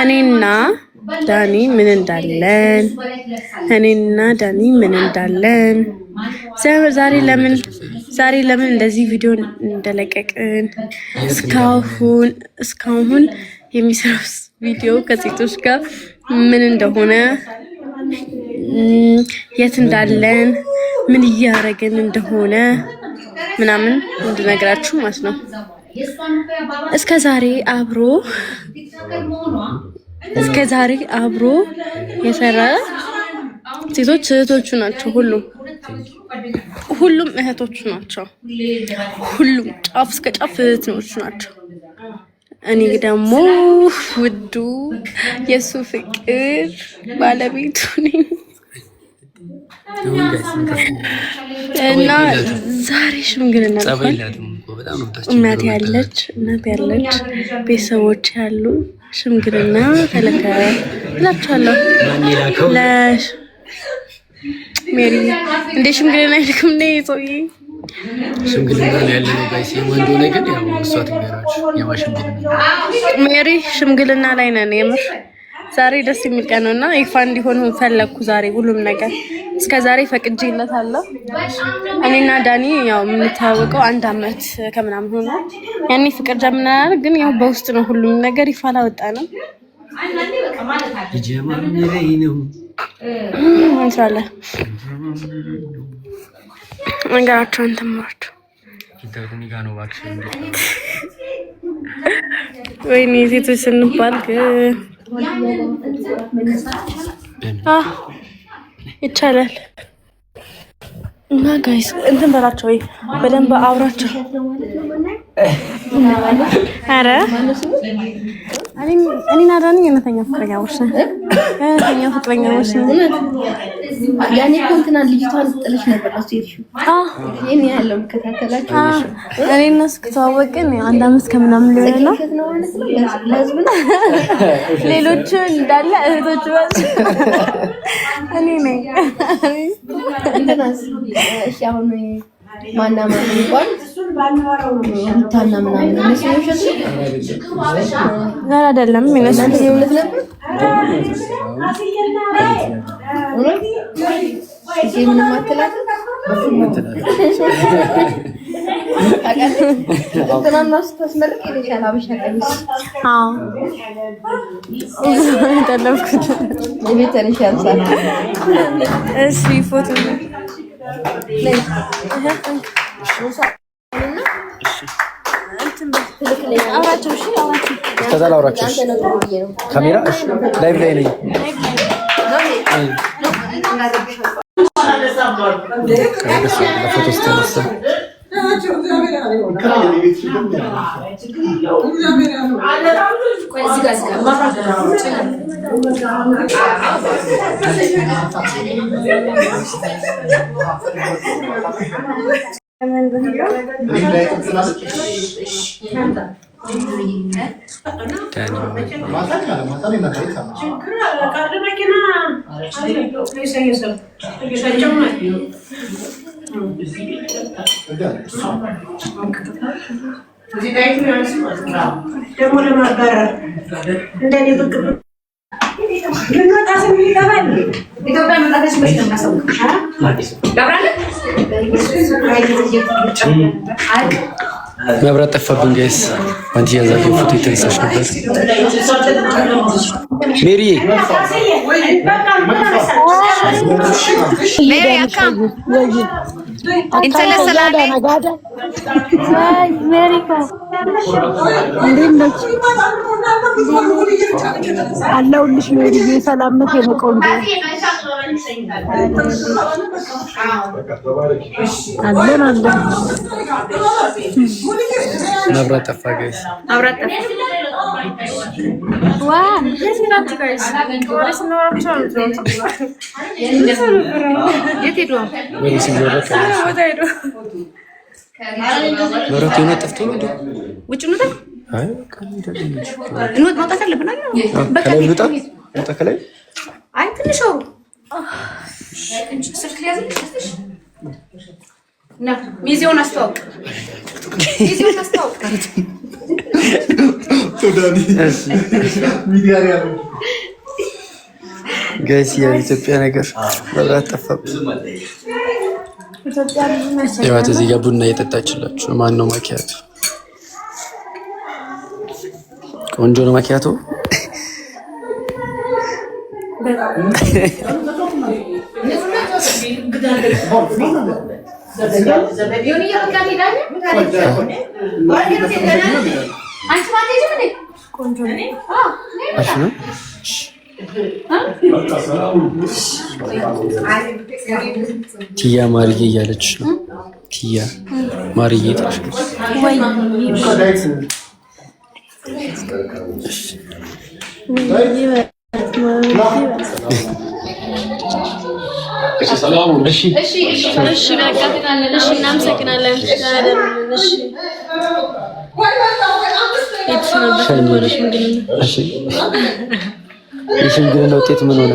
እኔና ዳኒ ምን እንዳለን ዛሬ ለምን እንደዚህ ቪዲዮ እንደለቀቅን እስካሁን የሚሰራው ቪዲዮ ከሴቶች ጋር ምን እንደሆነ የት እንዳለን ምን እያደረግን እንደሆነ ምናምን እንድነግራችሁ ማለት ነው። እስከ ዛሬ አብሮ የሰራ ሴቶች እህቶቹ ናቸው። ሁሉም እህቶቹ ናቸው። ሁሉም ጫፍ እስከ ጫፍ እህቶቹ ናቸው። እኔ ደግሞ ውዱ የሱ ፍቅር ባለቤቱ ነኝ እና ዛሬ ሽምግልና እናት ያለች ቤተሰቦች ያሉ ሽምግልና ተለከረ እላችኋለሁ። ሜሪ እንደ ሽምግልና አይልክም እንደ ሰውዬ ሽምግልና ያለው ጋይስ ወንዶ ነገር ያው እሷት ይገራችሁ የማሽምግልና ሜሪ ሽምግልና ላይ ነን። የምር ዛሬ ደስ የሚል ቀን ነውና ይፋ እንዲሆን ፈለኩ። ዛሬ ሁሉም ነገር እስከ ዛሬ ፈቅጄለታለሁ። እኔና ዳኒ ያው የምንተዋወቀው 1 አመት ከምናምን ሆኖ ያኔ ፍቅር ጀምረናል፣ ግን ያው በውስጥ ነው ሁሉም ነገር ይፋ አላወጣንም። እንስራለን ነገራቸውን ተምራችሁ ወይኔ ሴቶች ስንባል ይቻላል እና ጋይስ እንትን በላቸው ወይ በደንብ አውራቸው። አረ እኔና ዳኒ እውነተኛ ፍቅረኛሞች ነን። ያኔ ኮንትና ልጅቷን ጥልሽ ነበር አስይሽ። እኔ ያለው ከታተላችሁ እኔ እነሱ ከተዋወቅን 1 አመት ከምናምን ሊሆን ነው። ሌሎቹ እንዳለ እህቶቹ እኔ ነኝ። እሺ አሁን ማና ይባል ታና ምናምን ነው ሲሆንሽ አይደለም እናንተ የሁለት ነበር ምን ማተላከ እንትናናስ ተስመርቅ ይልሻል አብሻ ቀሚስ ተለፍኩት ለቤተልሽ ያንሳል። እሺ ፎቶ ላይ ካሜራ ላይቭ ላይ ነኝ። ለፎቶ ስተነሳ መብራት ጠፋብን ጋይስ። አንቺ ያዛፍ ፎቶ የተነሳሽ ነበር ሜሪ አለሁልሽ ሜሪ ሰላም ነሽ? የቆንጆ አለን መብራት ጠፋ ጋይስ። ሚዜውን አስተዋውቅ ጋይስ የኢትዮጵያ ነገር መብራት ጠፋብኝ። ይኸዋት እዚህ ጋር ቡና እየጠጣችላችሁ ማን ነው? ማኪያቶ ቆንጆ ነው ማኪያቶ። ቲያ ማርዬ እያለች ነው። ቲያ ማርዬ ትላለች። የሽምግልና ውጤት ምን ሆነ?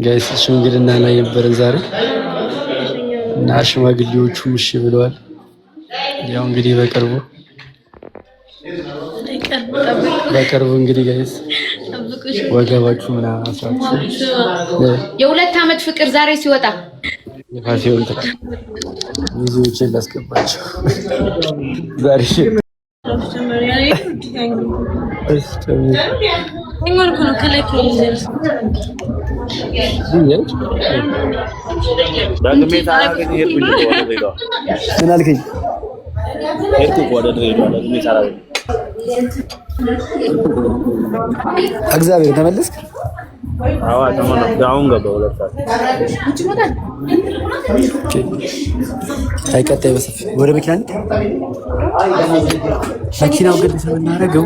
ጋይስ ሽምግልና ላይ ነበርን ዛሬ እና ሽማግሌዎቹም እሺ ብለዋል። ያው እንግዲህ በቅርቡ እንግዲህ ጋይስ ወገባችሁ ምናምን አስራችሁ የሁለት ዓመት ፍቅር ዛሬ ሲወጣ የፋሲዮን ተቀ ብዙዎችን ላስገባቸው ዛሬ እግዚአብሔር ተመለስክ? አይቀጣይ በሰፊ ወደ መኪናው ግን ስለምናደርገው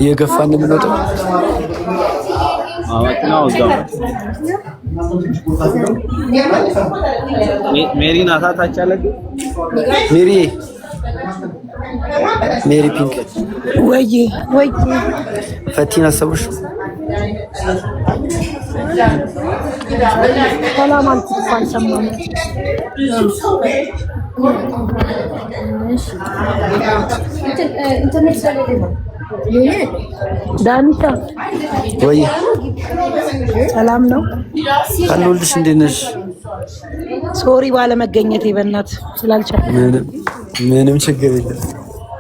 እየገፋን የምንወጣው ሜሪን አሳታች አለ። ሜሪ ፒንክ ወይ ፈቲን አሰቡሽ? ሰላም አልኩኝ ሰማኝ። ዳኒታ ወይ ሰላም ነው አለሁልሽ። እንዴት ነሽ? ሶሪ ባለመገኘቴ በእናት ስላልቻልኩ። ምንም ችግር የለም።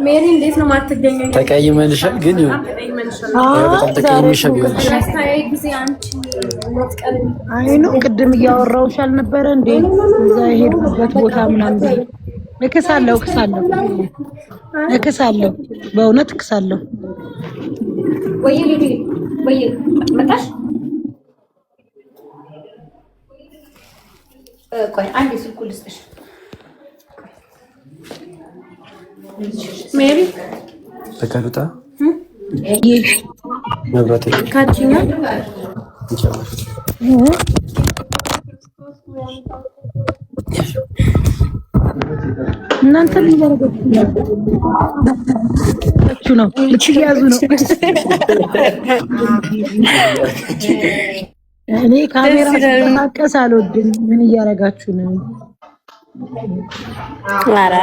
ሜሪ እንዴት ነው ማትገኘው? ተቀይመንሻል ግን ይሁን በጣም ተቀይመሻል ይሆንሽ። አይ ነው ቅድም እያወራሁሽ አልነበረ እንዴ? እዛ የሄድኩበት ቦታ ምናምን እክሳለሁ በእውነት እክሳለሁ። ወይ መጣሽ? ቆይ አንዴ ስልኩ ልስጥሽ። ሜሪ ተቀሩታ መብራት ካቺኛ እናንተ ምን ያደረጋችሁ ነው? ልትያዙ ነው? እኔ ካሜራ ማቀስ አልወድም። ምን እያደረጋችሁ ነው? ኧረ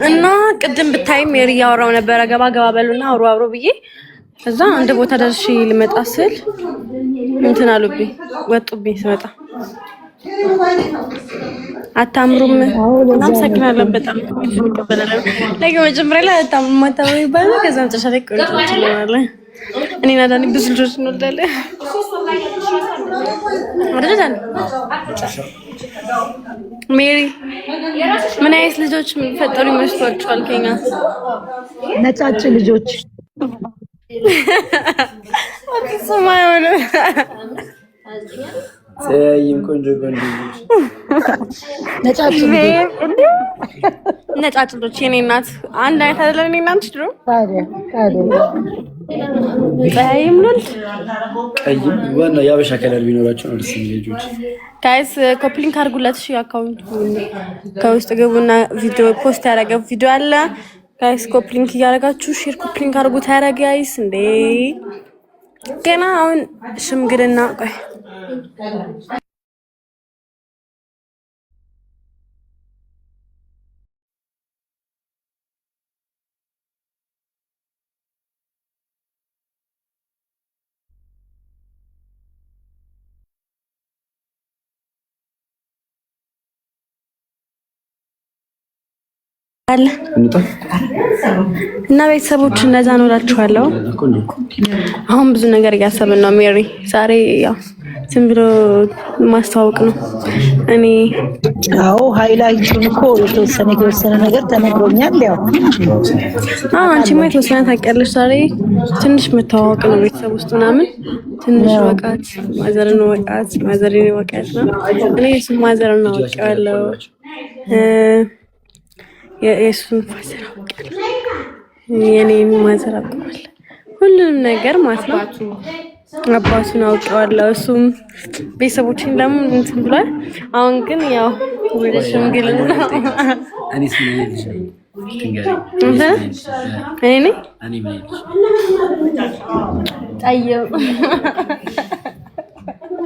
እና ቅድም ብታይ ሜሪ እያወራው ነበረ። ገባ በሉና አውሮ ብዬ እዛ አንድ ቦታ ደርሼ ልመጣ ስል እንትን አሉብኝ፣ ወጡብኝ። ስመጣ አታምሩም። እናመሰግናለን በጣም እንቀበላለን። ነገ መጀመሪያ ላይ አታምሩ ይባላል። ከዛ መጨረሻ ላይ ቆንጆ እንሆናለን። እኔና ዳኒ ብዙ ልጆች እንወልዳለን። ወደዳን ሜሪ ምን አይነት ልጆች የሚፈጠሩ ይመስላችኋል? ከኛ ነጫጭ ልጆች ሰማያዊ ሰያይም ቆንጆ ነጫጭ ልጆች የኔ እናት አንድ አይነት አይደለም። እኔ እናንተ ድሮ ፀሐይም ሉል ቀይም ዋና ያበሻ ከለር ቢኖራቸው ነው ደስ የሚል ልጆች። ጋይስ ኮፕሊንክ አድርጉላት። እሺ አካውንት ከውስጥ ገቡና ቪዲዮ ፖስት ያደረገው ቪዲዮ አለ። ጋይስ ኮፕሊንክ እያደረጋችሁ ሼር ኮፕሊንክ አድርጉ። ታረጋ ጋይስ እንዴ ገና አሁን ሽምግልና ቆይ አለ እና ቤተሰቦች እንደዛ ነው እላችኋለሁ። አሁን ብዙ ነገር እያሰብን ነው። ሜሪ ዛሬ ያው ዝም ብሎ ማስተዋወቅ ነው። እኔ ሃይላይቱን እኮ የተወሰነ ነገር ተነግሮኛል። ያው አንቺማ የተወሰነ ታውቂያለሽ። ዛሬ ትንሽ መተዋወቅ ነው ቤተሰብ ውስጥ ምናምን ትንሽ ወቃት ማዘርን ወቃት ነው። እኔ እሱ ማዘርን ነው ወቃለሁ የእሱን ፋዘር አውቃለሁ የኔን ማዘር አውቃለሁ ሁሉንም ነገር ማለት ነው። አባቱን አውቀዋለሁ እሱም ቤተሰቦችን ደግሞ እንትን ብሏል። አሁን ግን ያው ወደ ሽምግልና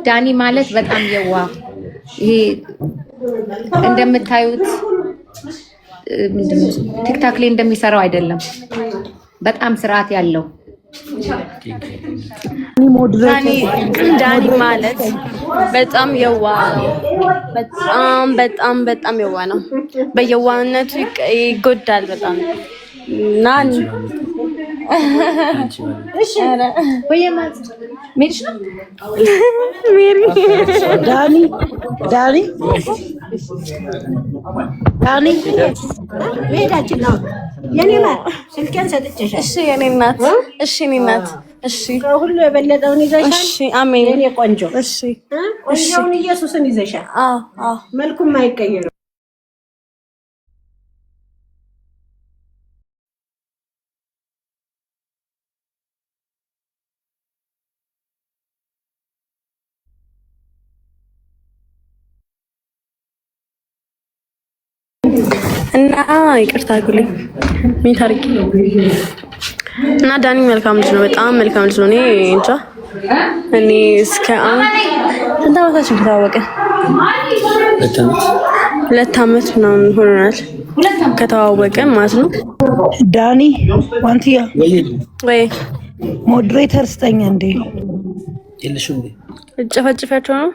ዳኒ ማለት በጣም የዋህ ይሄ እንደምታዩት ቲክታክ ላይ እንደሚሰራው አይደለም። በጣም ስርዓት ያለው ዳኒ ማለት በጣም የዋህ ነው። በጣም የዋህ ነው። በየዋህነቱ ይጎዳል በጣም እና ዳኒ ሄዳችን ነው የኔ ማር ስልኬን ሰጥቼሻለሁ። እሺ የኔ እናት እሺ የኔ እናት እሺ ከሁሉ የበለጠውን ይዘሻል። እሺ አሜን የኔ ቆንጆ እሺ ቆንጆውን ኢየሱስን ይዘሻል። መልኩም አይቀየርም። እና ይቅርታ አድርጉልኝ ምን ታርቂ እና ዳኒ መልካም ልጅ ነው። በጣም መልካም ልጅ ነው። እኔ እንጃ እኔ እስከ ስንት ዓመታችን ከተዋወቀ 2 ዓመት ምናምን ሆኖናል ከተዋወቀ ማለት ነው። ዳኒ ዋንቲያ ወይ ሞዴሬተር ስጠኛ እንዴ የለሽም እንዴ ጨፈጭፋቸው ነው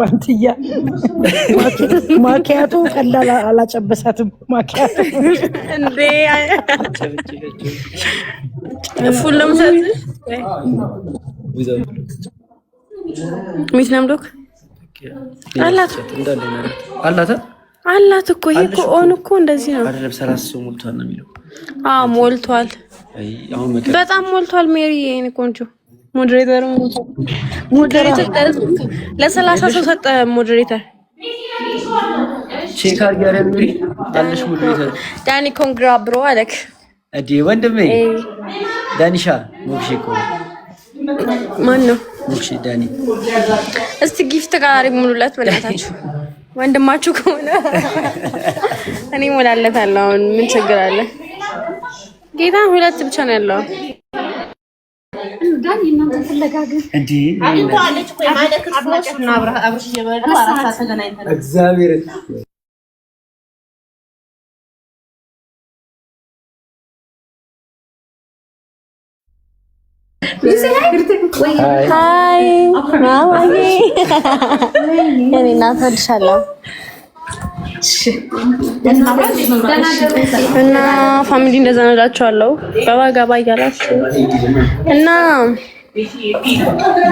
ዋንቲያ ማኪያቶ ቀላል አላጨበሳትም። ማኪያቶ እንዴ ፉልም ሰጥ ሚት ነምዶክ አላት እኮ ይሄ እኮ ኦን እኮ እንደዚህ ነው አይደለም። 30 ሰው ሞልቷል ነው የሚለው። ሞልቷል፣ በጣም ሞልቷል። ሜሪ የኔ ቆንጆ ሞዴሬተር ለ30 ሰው ሰጠ ሞዴሬተር። ቼክ አድርጊ አይደል አለሽ ሞዴሬተር ዳኒ ኮንግራ ብሮ አለክ እዲ ወንድሜ ዳኒሻ ሞክሼ እኮ ማን ነው ሞክሼ ዳኒ። እስቲ ጊፍት ጋር ሙሉለት በላታችሁ ወንድማችሁ ከሆነ እኔ ሞላለታለሁ። አሁን ምን ችግር አለ? ጌታ 2 ብቻ ነው ያለው። ዳኒ እናንተ ተለጋገ እንዴ አለች ቆይ ማለት ነው አብረሽ እየበሉ 4 ሰዓት ተገናኝተን እግዚአብሔር ሃይ ማማዬ እኔ እናትወድሻለሁ። እና ፋሚሊ እንደዛ ነው እላችኋለሁ። ገባ እያላችሁ እና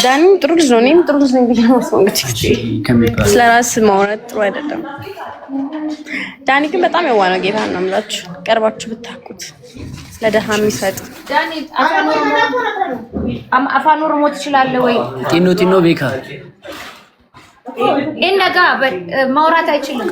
ዳኒ ጥሩ ልጅ ነው። እኔም ጥሩ ልጅ ነኝ ብዬ ነው እንግዲህ ስለራስ ማውራት ጥሩ አይደለም። ዳኒ ግን በጣም የዋህ ነው። ጌታ ነው የምላችሁ ቀርባችሁ ብታውቁት ለደሃ የሚሰጥ ዳኒ አፋን ኦሮሞ ትችላለህ ወይ? ጢኖ ቤካ እነጋ ማውራት አይችልም።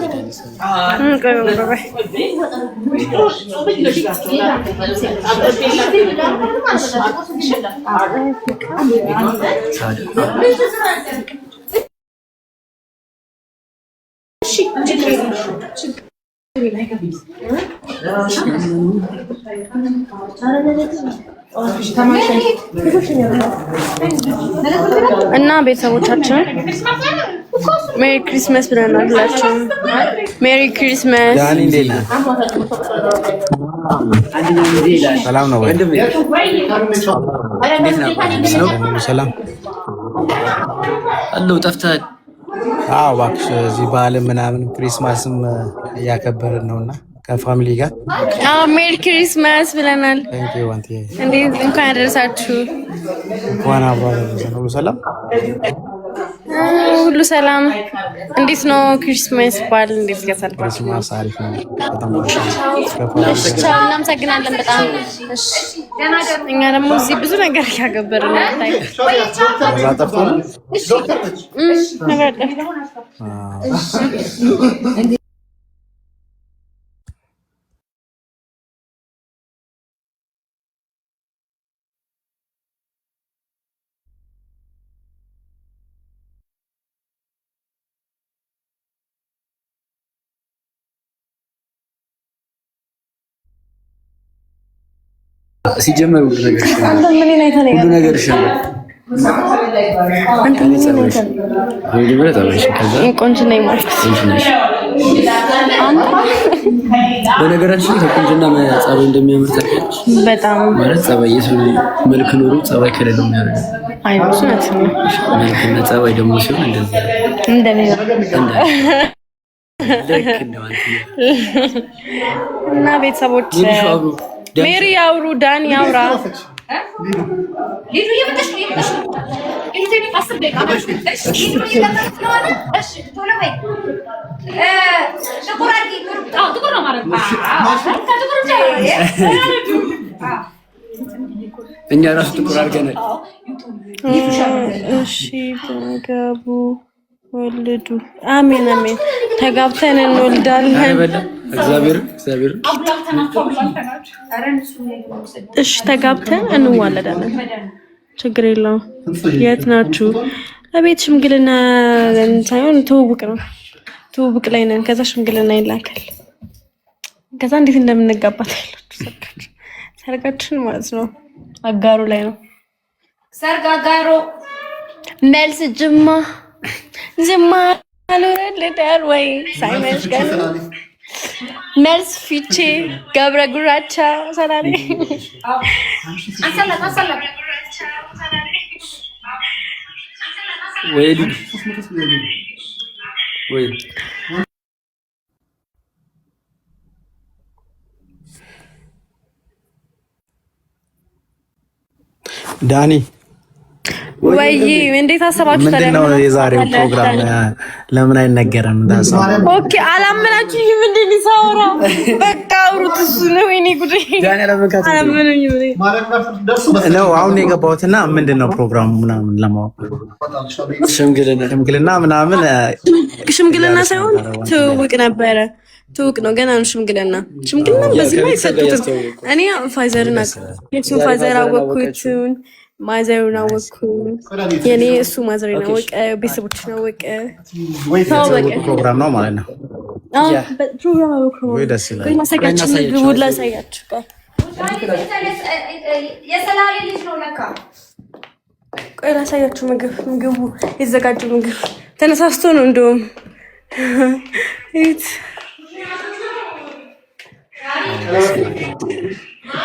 እና ቤተሰቦቻችን ሜሪ ክሪስማስ ብለናል ሁላችሁም። ሜሪ ክሪስማስ። ዳኒ እንዴት ነህ? ሰላም ነው ወይ? እንዴት ነህ? ሰላም አለው። ጠፍተህ አዎ እባክሽ እዚህ በዓልም ምናምን ክሪስማስም እያከበርን ነውና ከፋሚሊ ጋር ሜሪ ክሪስማስ ብለናል። እንዴት እንኳን ያደረሳችሁ። እንኳን አብሮ አደረሰን። ሁሉ ሰላም ሁሉ ሰላም። እንዴት ነው ክሪስማስ በዓል እንዴት ያሳልፋችሁ? ክሪስማስ አሪፍ ነው በጣም ቻው፣ እናመሰግናለን በጣም። እሺ እኛ ደግሞ እዚህ ብዙ ነገር እያከበርን ነው። ሲጀመር ሁሉ ነገር ይሻላል። አንተ ምን ቆንጆ ነኝ ማለት በነገራችን ከቁንጅና ጸባይ እንደሚያምር ታውቂያለሽ? በጣም ማለት ጸባይ የሰው መልክ ኖሮ ጸባይ ከሌለው የሚያደርግ አይ ብዙ ነው። መልክና ጸባይ ደግሞ ሲሆን እንደዚህ እና ቤተሰቦች ሜሪ ያውሩ፣ ዳኒ ያውራ። እኛ ራሱ ጥቁር አድርገናል። እሺ ተጋቡ፣ ወልዱ። አሜን አሜን። ተጋብተን እንወልዳለን። እግዚአብሔር እሺ ተጋብተን እንዋለዳለን። ችግር የለውም። የት ናችሁ? ለቤት ሽምግልና ሳይሆን ትውውቅ ነው። ትውውቅ ላይ ነን። ከዛ ሽምግልና ይላካል። ከዛ እንዴት እንደምንጋባት ያላችሁ ሰርጋችን ማለት ነው። አጋሩ ላይ ነው ሰርግ። አጋሩ መልስ ጅማ አልወለዳል ወይ ሳይመሽ ቀን መልስ ፊቼ ገብረ ጉራቻ ሰላሌ ወይ ዳኒ ወይ እንዴት አሰባችሁ? ምንድነው የዛሬው ፕሮግራም? ለምን አይነገረም? ኦኬ አላመናችሁኝም እንዴ? ሊሳወራ በቃ አውሩት። እሱ ነው እኔ ጉዴ ነው አሁን የገባሁትና ምንድነው ፕሮግራሙ ምናምን ለማወቅ ሽምግልና ምናምን ሽምግልና ሳይሆን ትውውቅ ነበረ። ትውውቅ ነው ገና ነው። ሽምግልና በዚህ ላይ ሰጡት። እኔ ፋይዘርን ፋይዘር አወኩትን ማዘሩን አወኩ። የኔ እሱ ማዘሩን አወቀ። ቤተሰቦችን አወቀ። ፕሮግራም ነው ማለት ነው። ፕሮግራም ነው። ወይ ደስ ይላል። ማሳያችሁ ምግቡ ላሳያችሁ። የሰላሌ ልጅ ነው ለካ። ቆይ ላሳያችሁ ምግቡ የተዘጋጀው ምግብ ተነሳስቶ ነው እንደውም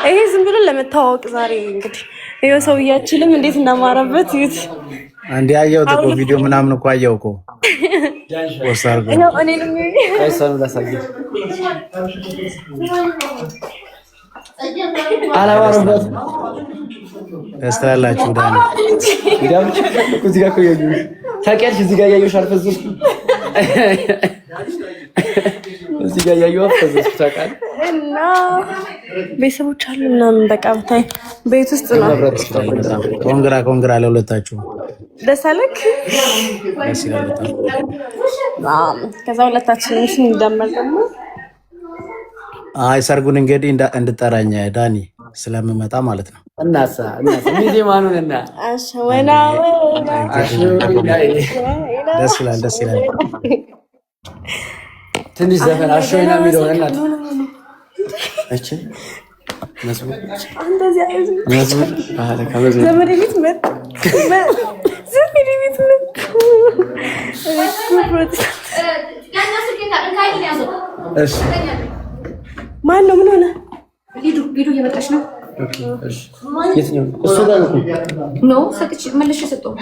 ይሄ ዝም ብሎ ለመታወቅ ዛሬ እንግዲህ ይሄው ሰውያችንም እንዴት እናማራበት ይት አንዴ አየሁት እኮ ቪዲዮ ምናምን እኮ አየሁ እኮ ወሳርጎ ነው እኔንም ካይሳኑ ላሳየው አላዋረበት ተስተላላችሁ ዳኒ ዳምጭ እዚህ ጋር ቆየኝ ታውቂያለሽ እዚህ ጋር ያየሁሽ አልፈዘዝኩ እዚህ ጋር ያየሁ አልፈዘዝኩ ታውቃለህ እና ቤተሰቦች አሉ ምናምን በቃ ብታይ ቤት ውስጥ ነው። ኮንግራ ለሁለታችሁ ደስ አለክ? ደስ ይላል። ከዛ ሁለታችንም እንደመር ደግሞ አይ ሰርጉን እንግዲህ እንድጠራኝ ዳኒ ስለምመጣ ማለት ነው። እናሳ ሚዜ ማኑንና አሸወና ደስ ይላል። ትንሽ ዘፈን አሸወና የሚለውን እናት እቺ መስሙር ዘመድ ቤት መጥ ማን ነው? ምን ሆነ? ሊዱ እየመጣች ነው። የትኛው እሱ ጋር ነው? ኖ ሰጥቼ መልሼ ሰጠው።